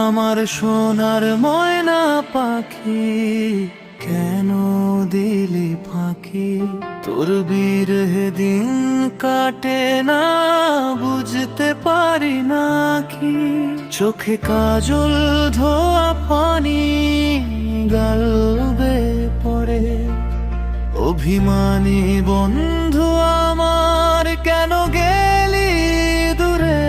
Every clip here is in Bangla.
আমার সোনার ময়না পাখি, কেন দিলি ফাঁকি? তোর বিরহে দিন কাটে না, বুঝতে পারি না কি? চোখে কাজল ধোয়া পানি গালবে পড়ে। অভিমানী বন্ধু আমার, কেন গেলি দূরে?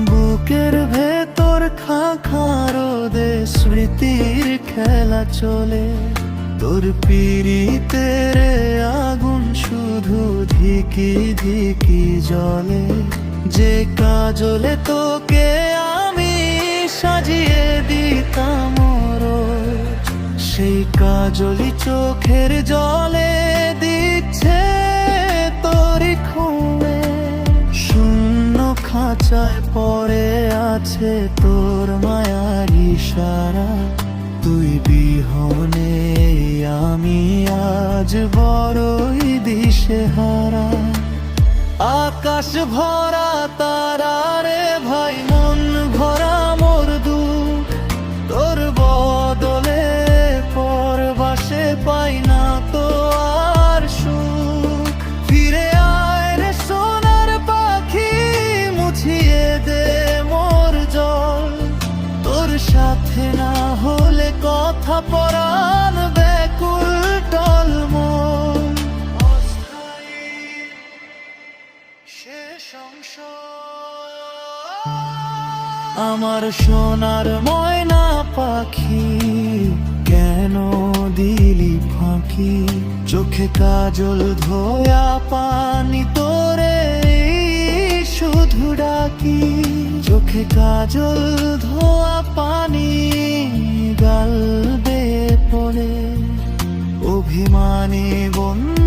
বুকের ভেতর খাঁখারোদে স্মৃতির খেলা চলে। তোর পিরিতের আগুন শুধু ধিকি ধিকি জ্বলে। যে কাজলে তোকে আমি সাজিয়ে দিতাম রোজ, সেই কাজলি চোখের জলে দিচ্ছে তোরই খুঁড়ে। শূন্য খাঁচায় পড়ে আছে তোর মায়ার ইশারা। তুই বিহনে আমি আজ বড়ই দিশেহারা। আকাশ ভরা তারা রে ভাই, মন ভরা মোর দুঃখ। তোর বদলে পরবাসে পাই না তো আর সুখ। ফিরে আয় রে সোনার পাখি, মুছিয়ে দে মোর জল। তোর সাথে না হলে কথা পরাণ ব্যাকুল টলমল। শেষ অংশ আমার সোনার ময়না পাখি, কেন দিলি ফাঁকি? চোখে কাজল ধোয়া পানি তোরে শুধু ডাকি। চোখে কাজল ধোয়া পানি গালবে পড়ে। অভিমানী বন্ধু